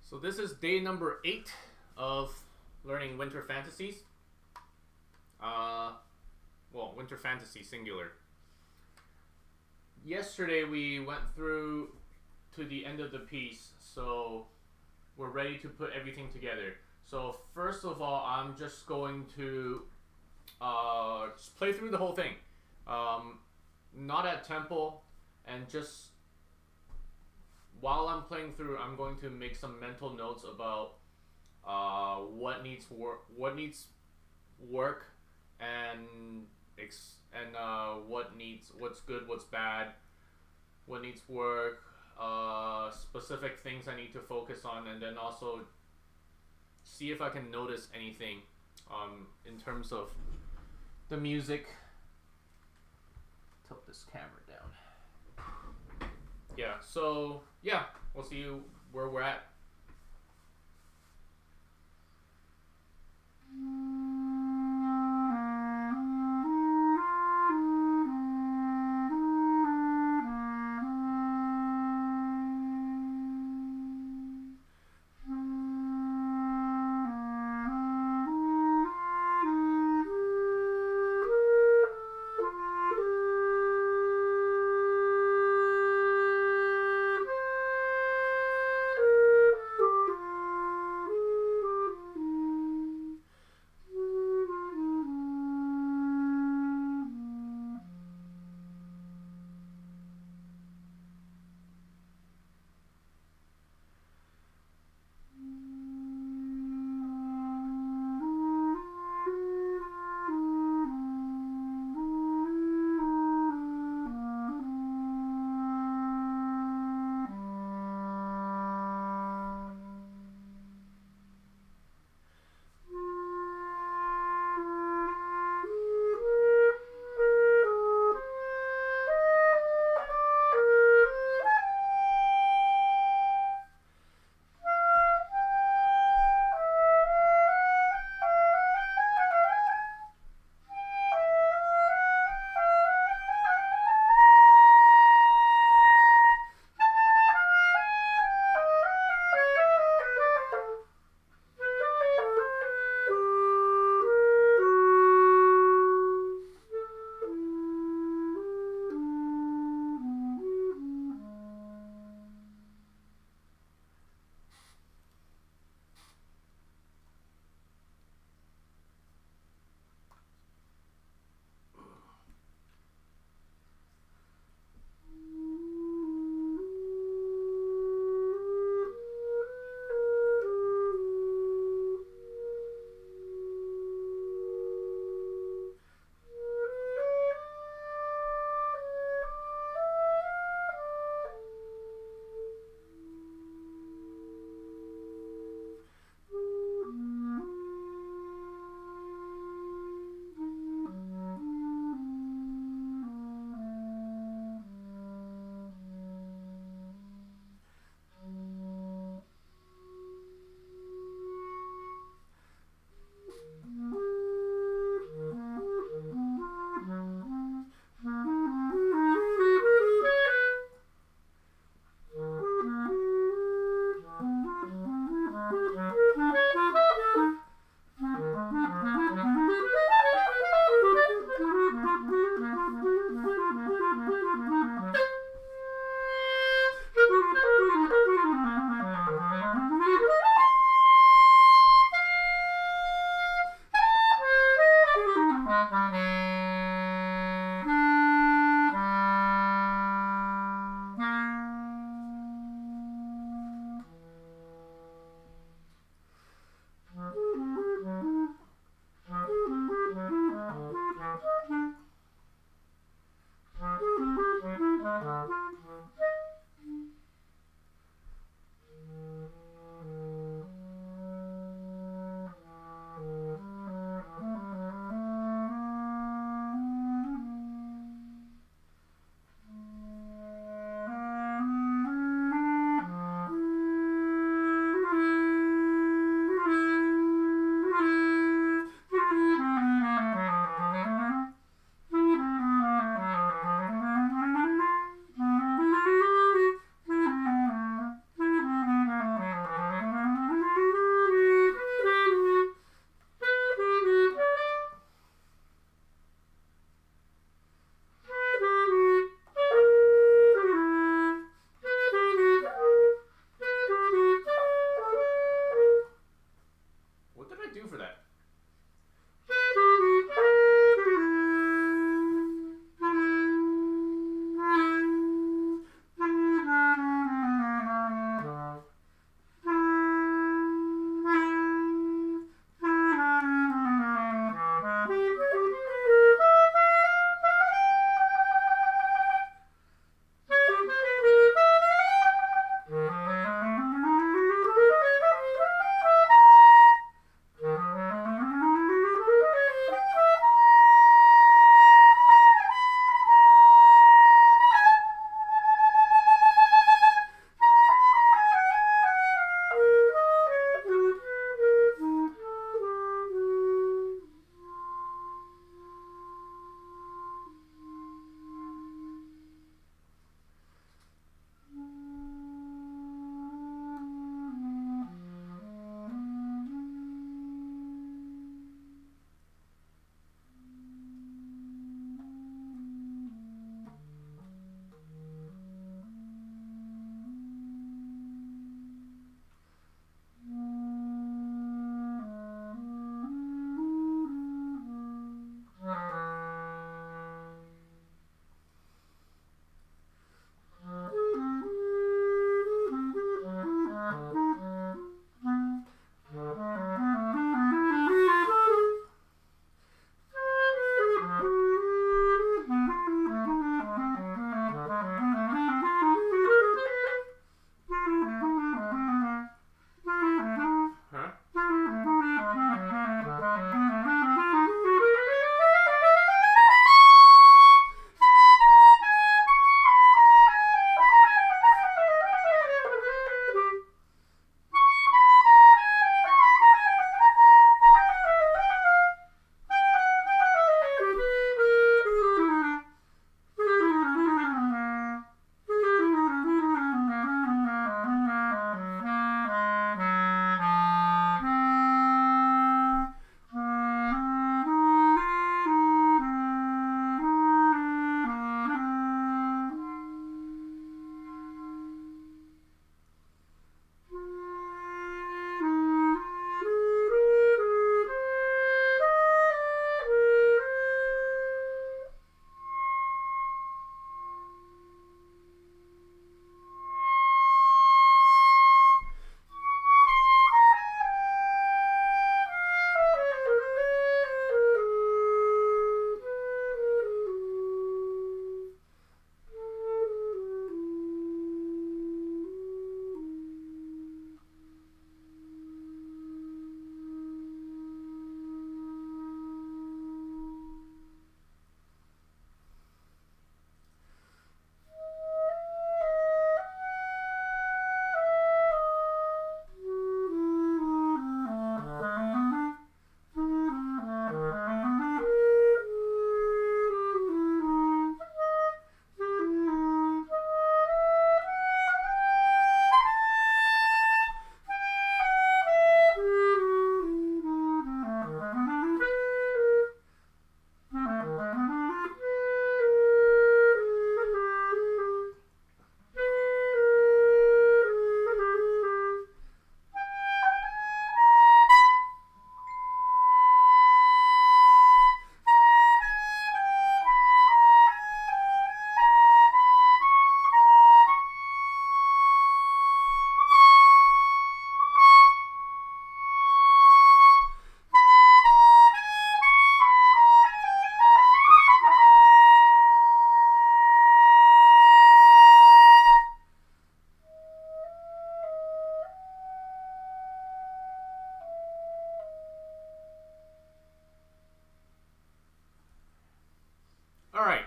So this is day number 8 of learning Winter Fantasies. Winter Fantasy singular. Yesterday we went through to the end of the piece, so we're ready to put everything together. So first of all, I'm just going to just play through the whole thing. Not at tempo, and just while I'm playing through, I'm going to make some mental notes about what needs work, and what's good, what's bad, what needs work, specific things I need to focus on, and then also see if I can notice anything in terms of the music. Tilt this camera down. Yeah, so yeah, we'll see where we're at.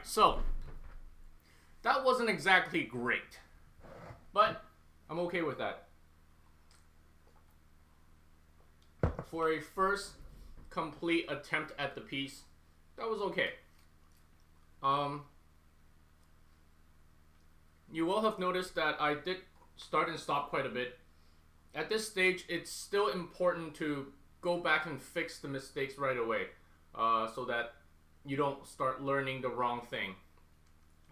Alright, so that wasn't exactly great, but I'm okay with that. For a first complete attempt at the piece, that was okay. You will have noticed that I did start and stop quite a bit. At this stage, it's still important to go back and fix the mistakes right away, so that you don't start learning the wrong thing.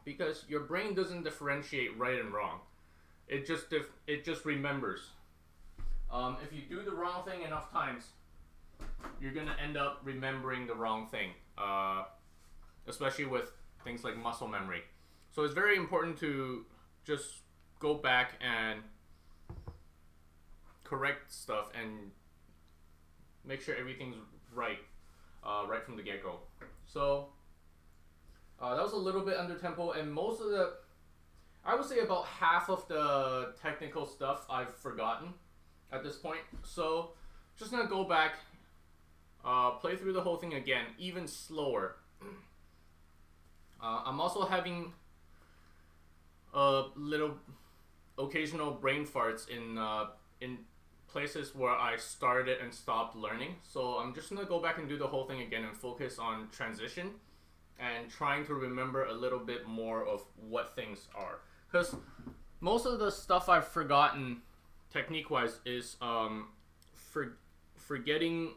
Because your brain doesn't differentiate right and wrong. It just remembers. If you do the wrong thing enough times, you're gonna end up remembering the wrong thing, especially with things like muscle memory. So it's very important to just go back and correct stuff and make sure everything's right, right from the get-go. So that was a little bit under tempo, and most of the, I would say about half of the technical stuff I've forgotten at this point. So just gonna go back, play through the whole thing again, even slower. I'm also having little occasional brain farts in places where I started and stopped learning. So I'm just gonna go back and do the whole thing again and focus on transition and trying to remember a little bit more of what things are. Because most of the stuff I've forgotten technique-wise is forgetting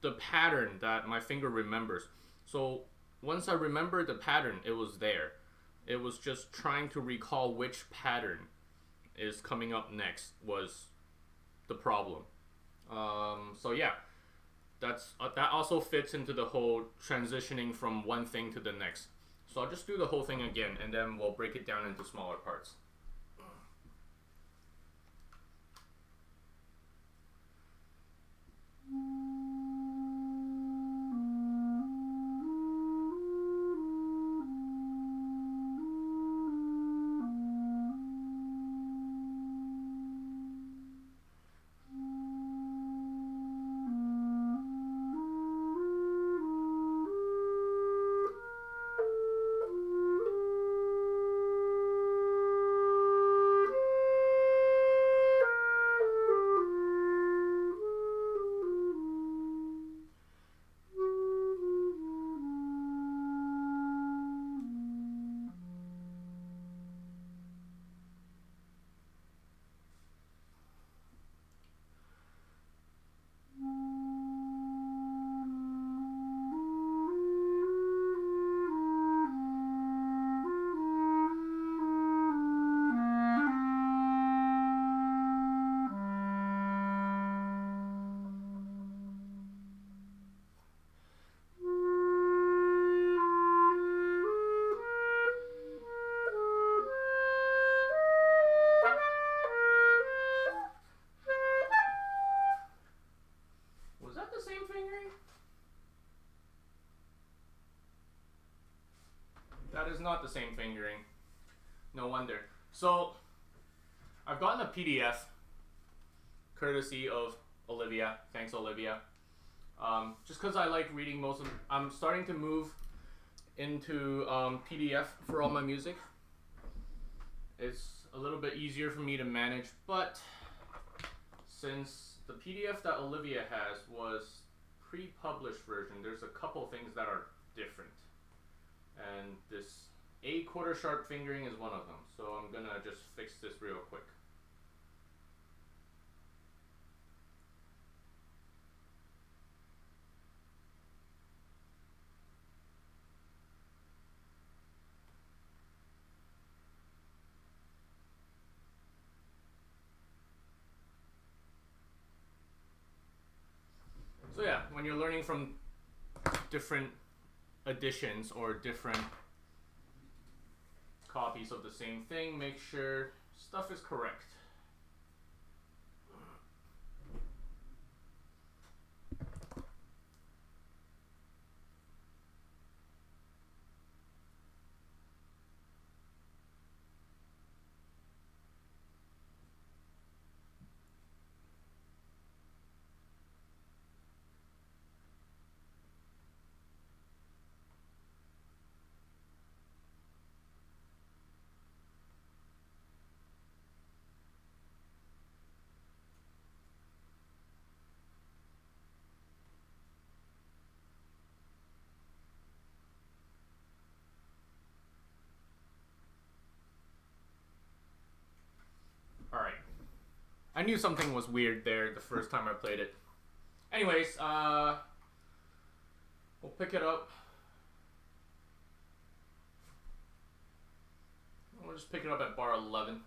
the pattern that my finger remembers. So once I remembered the pattern, it was there. It was just trying to recall which pattern is coming up next was the problem. So yeah, that also fits into the whole transitioning from one thing to the next. So I'll just do the whole thing again, and then we'll break it down into smaller parts. That is not the same fingering. No wonder. So, I've gotten a PDF, courtesy of Olivia. Thanks, Olivia. Just because I like reading most of them. I'm starting to move into PDF for all my music. It's a little bit easier for me to manage, but since the PDF that Olivia has was pre-published version, there's a couple things that are different. And this A quarter sharp fingering is one of them. So I'm gonna just fix this real quick. So yeah, when you're learning from different editions or different copies of the same thing, make sure stuff is correct. I knew something was weird there the first time I played it. Anyways, we'll pick it up. We'll just pick it up at bar 11.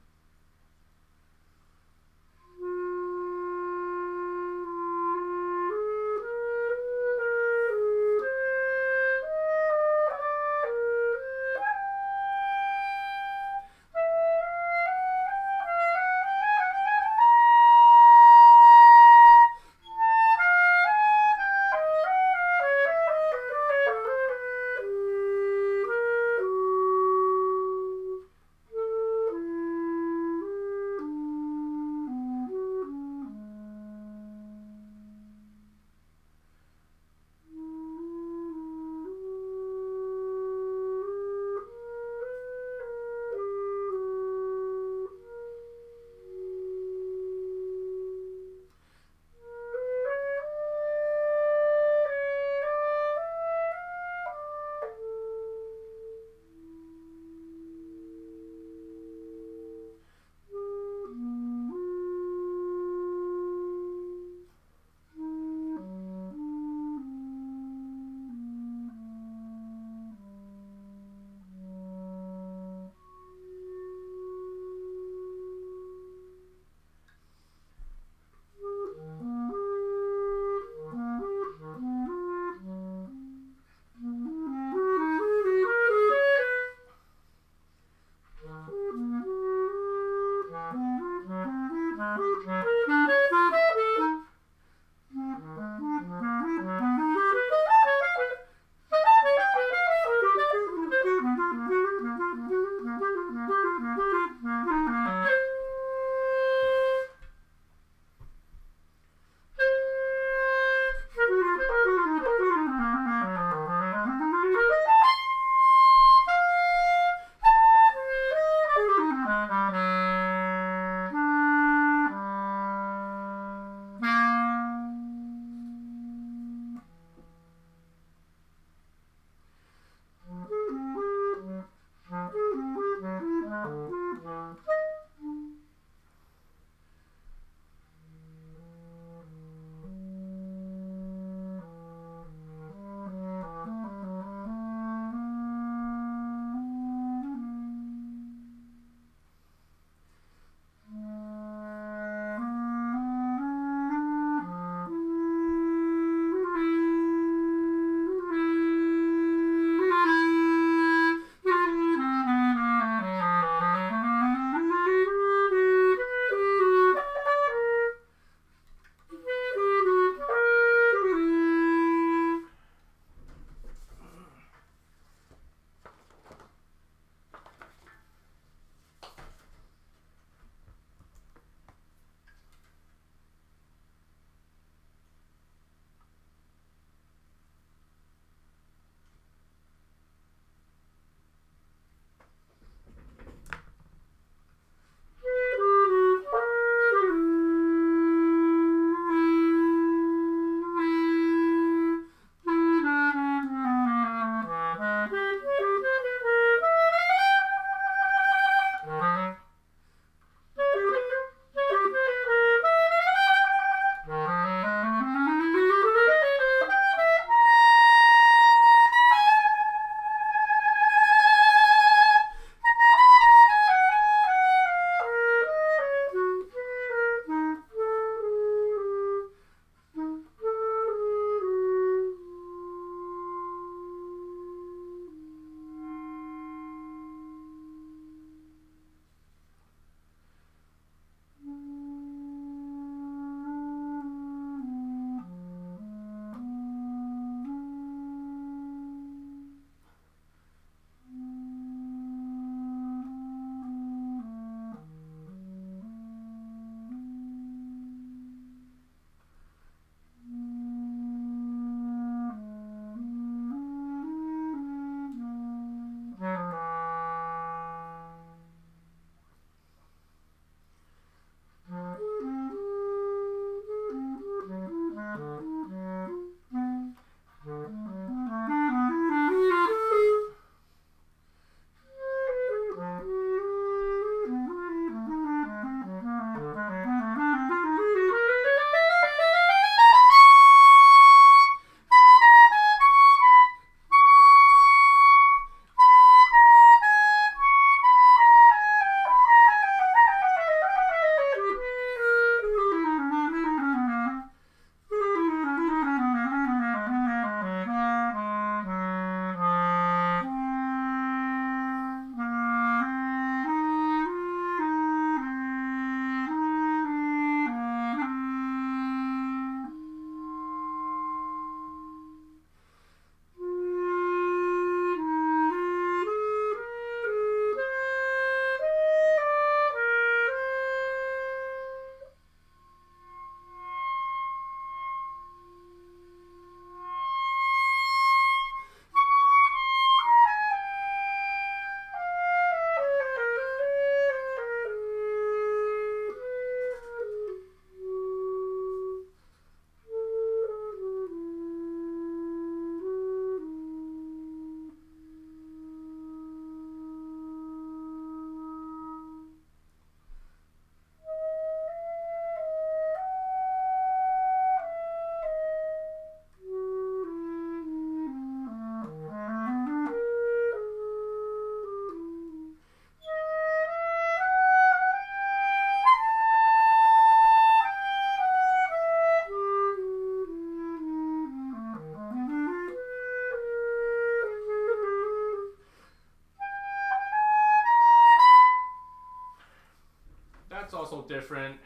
different.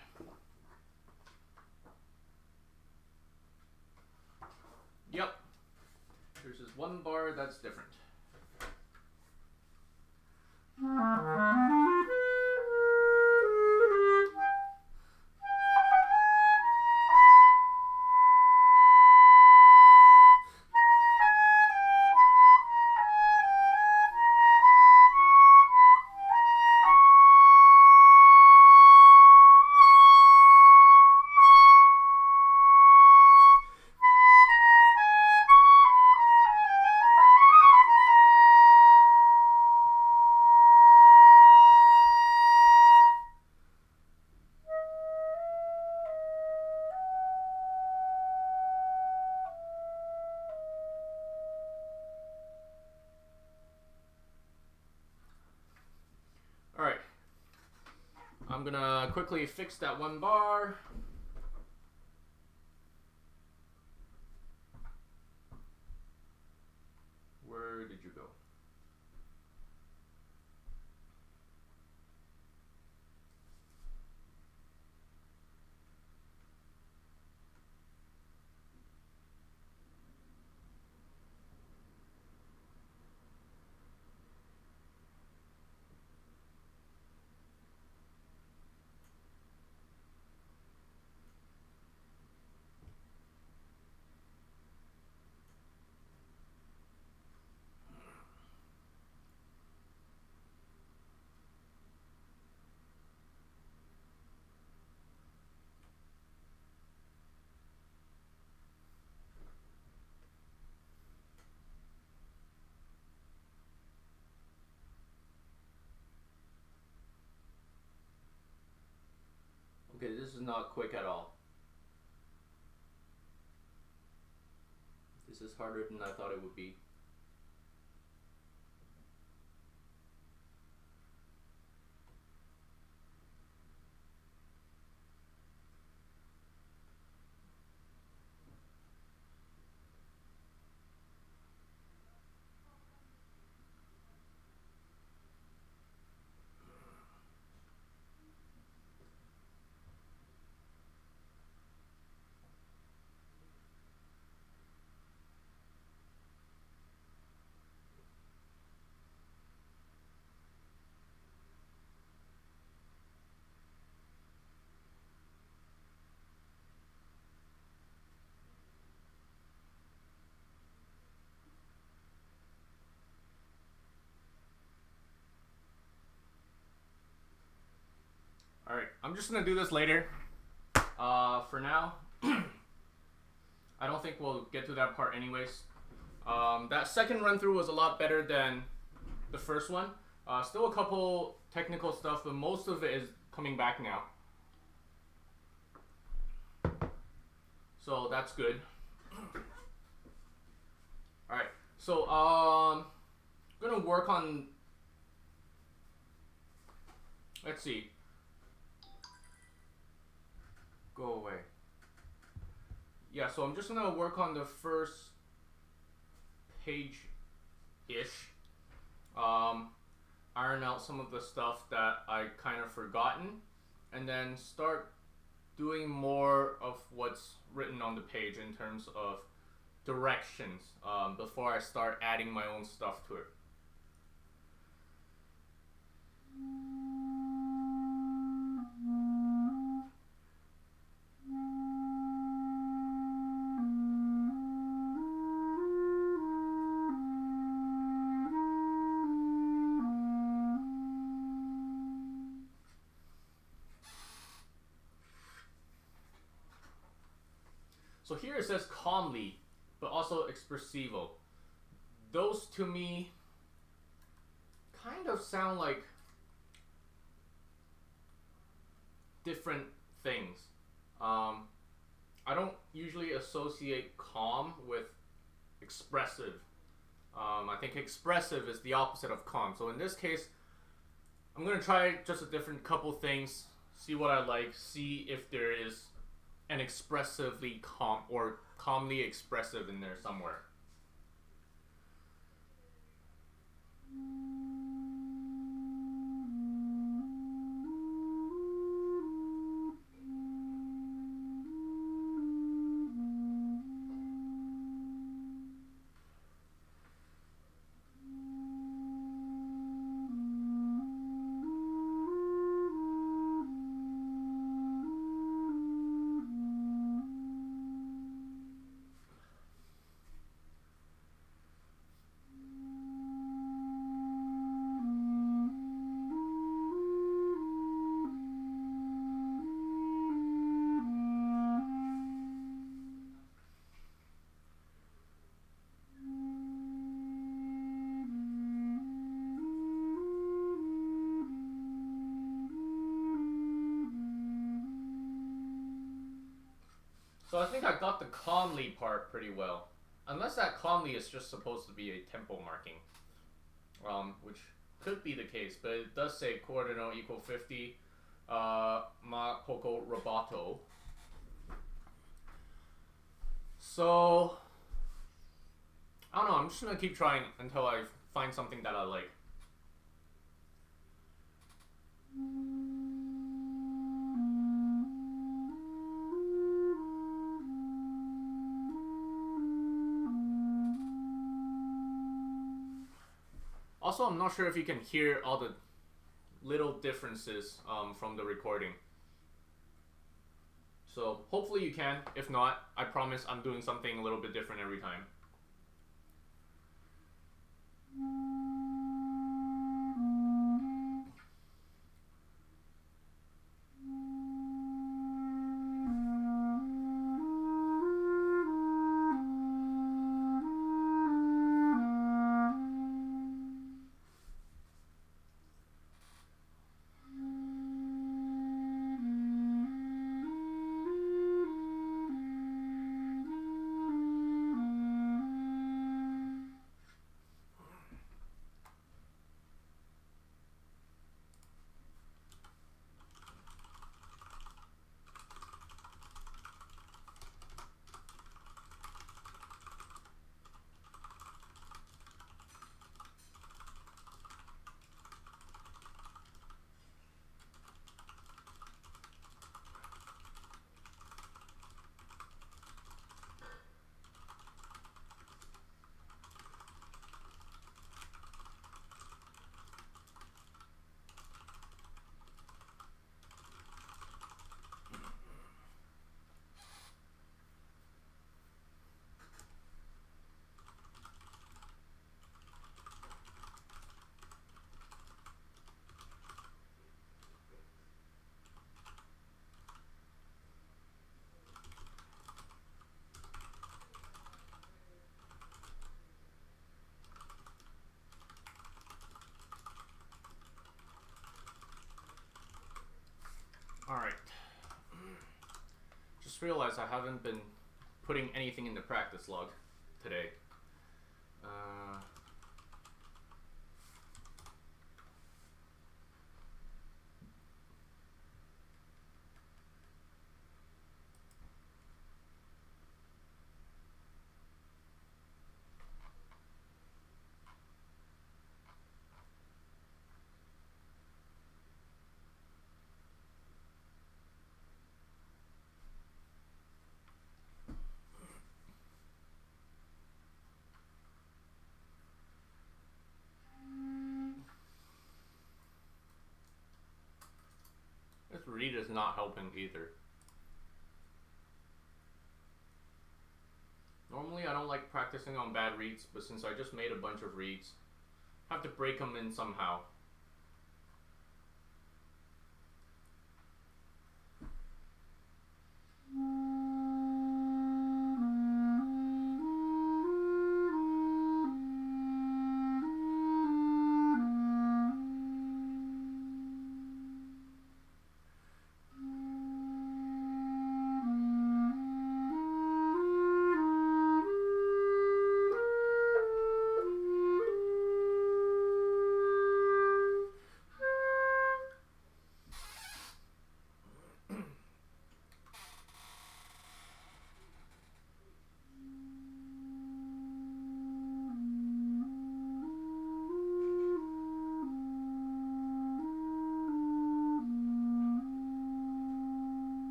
Yep. There's this one bar that's different. Alright. I'm gonna quickly fix that one bar. Where did you go? Okay, this is not quick at all. This is harder than I thought it would be. Alright, I'm just gonna do this later. For now, I don't think we'll get to that part anyways. That second run through was a lot better than the first one. Still a couple technical stuff, but most of it is coming back now. So that's good. Alright, so I'm gonna work on, let's see. Go away. Yeah, so I'm just gonna work on the first page-ish. Iron out some of the stuff that I kind of forgotten, and then start doing more of what's written on the page in terms of directions before I start adding my own stuff to it. So here it says calmly, but also expressivo. Those to me kind of sound like different things. I don't usually associate calm with expressive. I think expressive is the opposite of calm. So in this case, I'm going to try just a different couple things, see what I like, see if there is an expressively calm or calmly expressive in there somewhere. So I think I got the calmly part pretty well. Unless that calmly is just supposed to be a tempo marking. Which could be the case, but it does say coordinate equal 50, ma poco roboto. So, I don't know, I'm just gonna keep trying until I find something that I like. Also, I'm not sure if you can hear all the little differences from the recording. So hopefully you can. If not, I promise I'm doing something a little bit different every time. Alright. Just realized I haven't been putting anything in the practice log today. This read is not helping either. Normally I don't like practicing on bad reads, but since I just made a bunch of reads, I have to break them in somehow.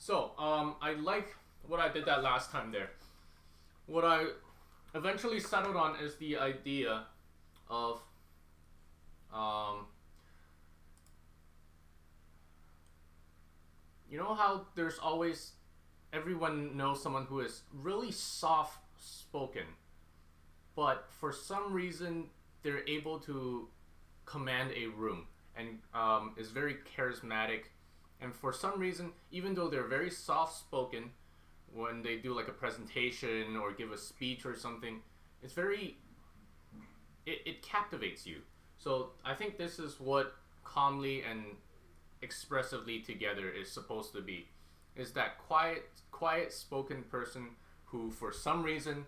So, I like what I did that last time there. What I eventually settled on is the idea of how there's always, everyone knows someone who is really soft spoken, but for some reason they're able to command a room and is very charismatic. And for some reason, even though they're very soft spoken, when they do like a presentation or give a speech or something, it's very, it captivates you. So I think this is what calmly and expressively together is supposed to be, is that quiet spoken person who for some reason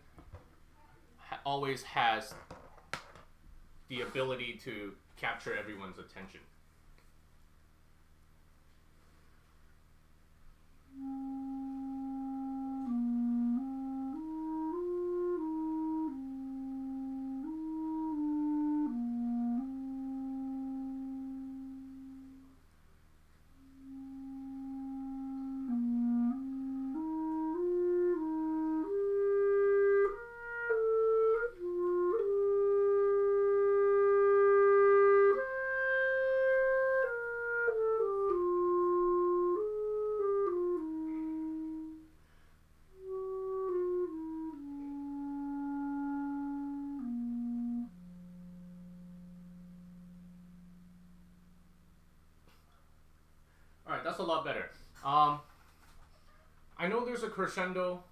always has the ability to capture everyone's attention. Alright, that's a lot better. I know there's a crescendo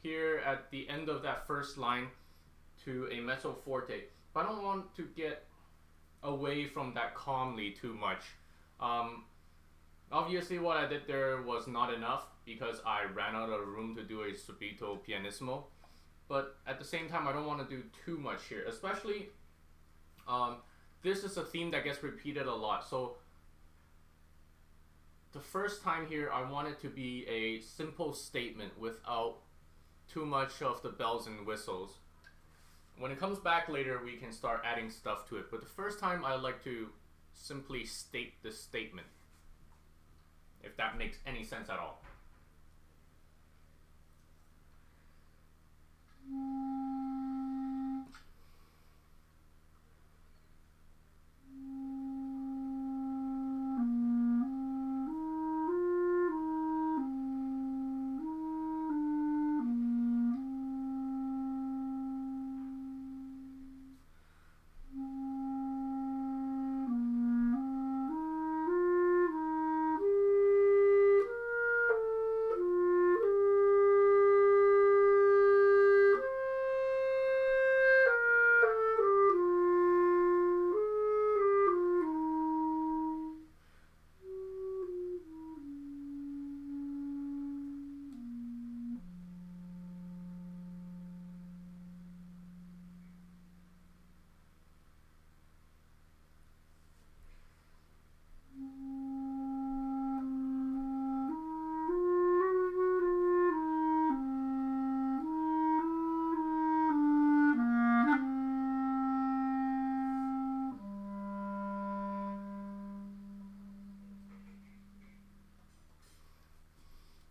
here at the end of that first line to a mezzo forte, but I don't want to get away from that calmly too much. Obviously what I did there was not enough because I ran out of room to do a subito pianissimo, but at the same time I don't want to do too much here, especially this is a theme that gets repeated a lot. So the first time here I want it to be a simple statement without too much of the bells and whistles. When it comes back later we can start adding stuff to it, but the first time I like to simply state the statement, if that makes any sense at all.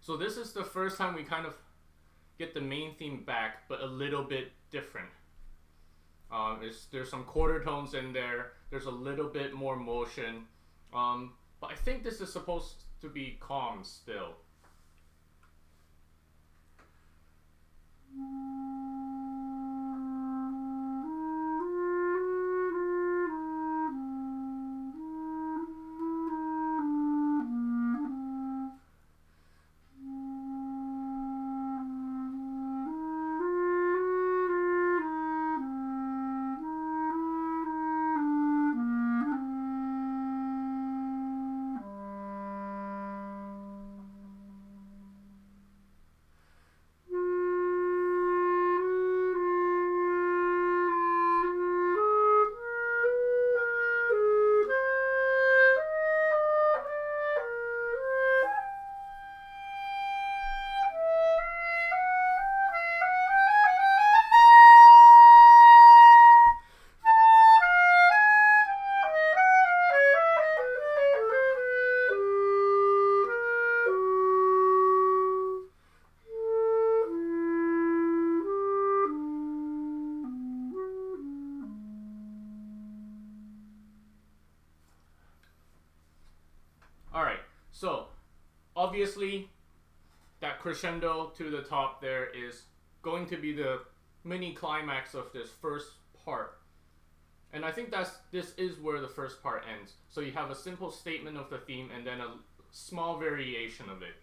So this is the first time we kind of get the main theme back, but a little bit different. There's some quarter tones in there. There's a little bit more motion. But I think this is supposed to be calm still. Alright, so obviously, that crescendo to the top there is going to be the mini climax of this first part. And I think this is where the first part ends. So you have a simple statement of the theme and then a small variation of it.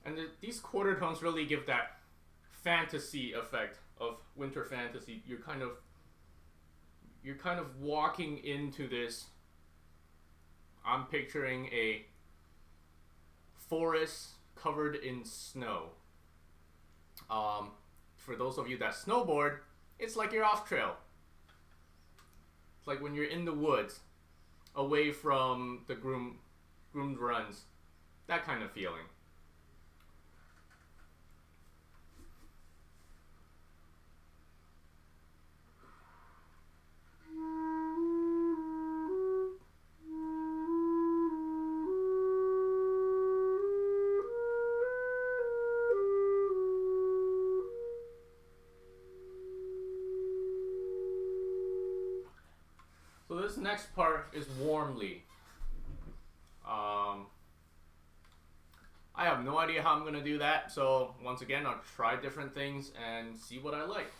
And these quarter tones really give that fantasy effect of winter fantasy. You're kind of walking into this. I'm picturing a forest covered in snow. For those of you that snowboard, it's like you're off trail. It's like when you're in the woods, away from the groomed runs. That kind of feeling. So this next part is warmly. I have no idea how I'm going to do that, so once again I'll try different things and see what I like.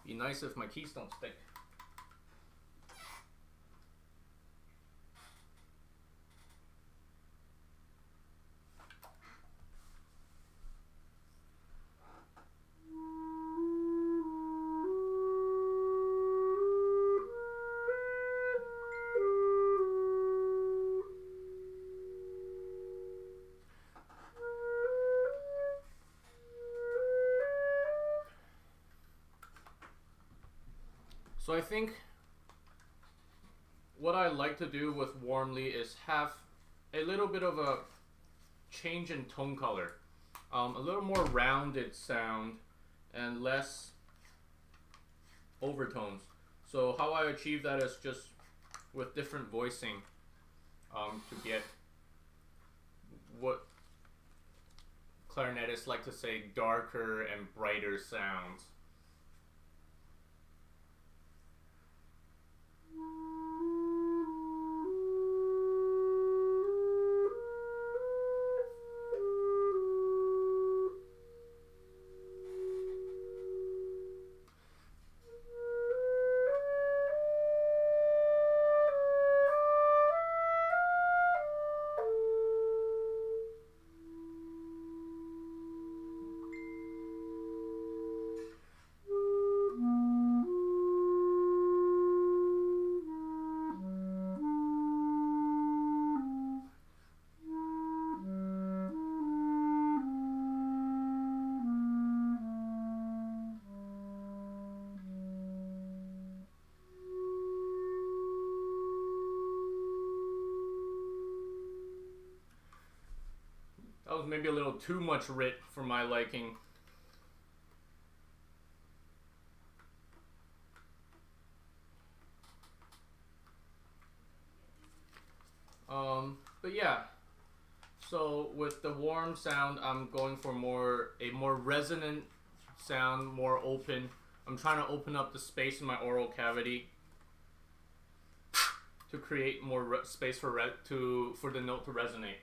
Be nice if my keys don't stick. So I think what I like to do with Warmly is have a little bit of a change in tone color. A little more rounded sound and less overtones. So how I achieve that is just with different voicing to get what clarinetists like to say darker and brighter sounds. maybe a little too much writ for my liking. But yeah, so with the warm sound, I'm going for a more resonant sound, more open. I'm trying to open up the space in my oral cavity to create more space for the note to resonate.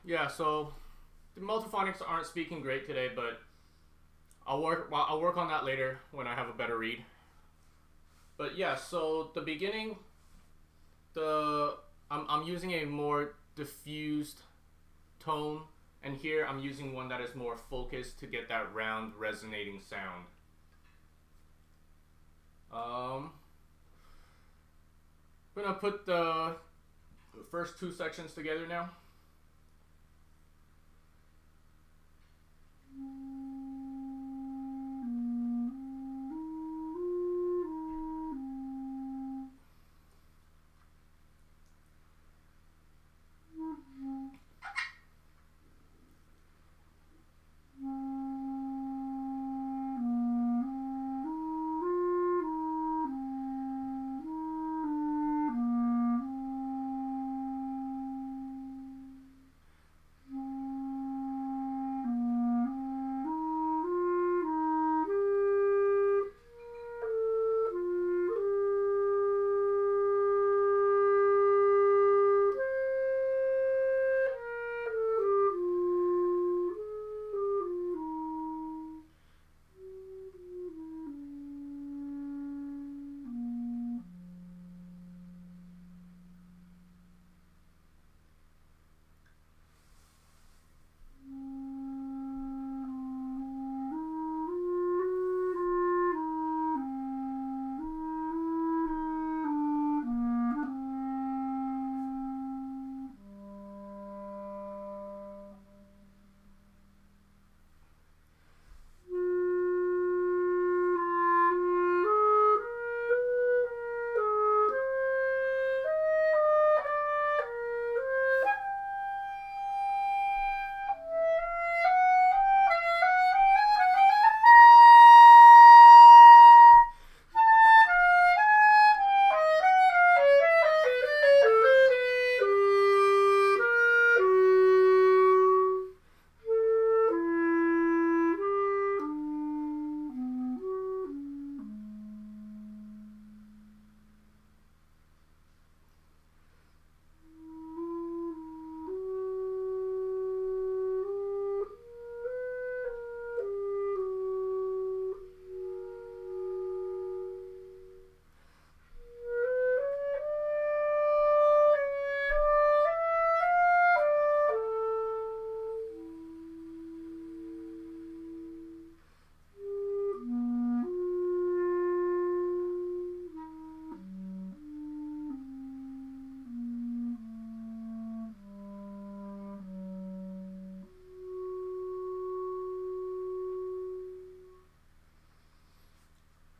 Yeah, so the multiphonics aren't speaking great today, but I'll work on that later when I have a better read. But yeah, so the beginning, I'm using a more diffused tone, and here I'm using one that is more focused to get that round resonating sound. I'm gonna put the first two sections together now.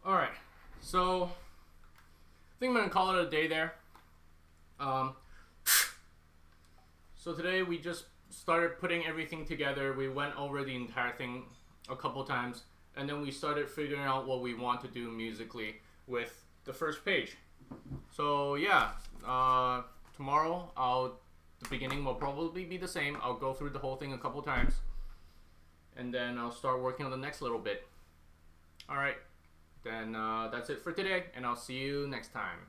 Alright, so I think I'm going to call it a day there. So today we just started putting everything together. We went over the entire thing a couple times, and then we started figuring out what we want to do musically with the first page. So yeah, tomorrow the beginning will probably be the same. I'll go through the whole thing a couple times, and then I'll start working on the next little bit. Alright, then that's it for today, and I'll see you next time.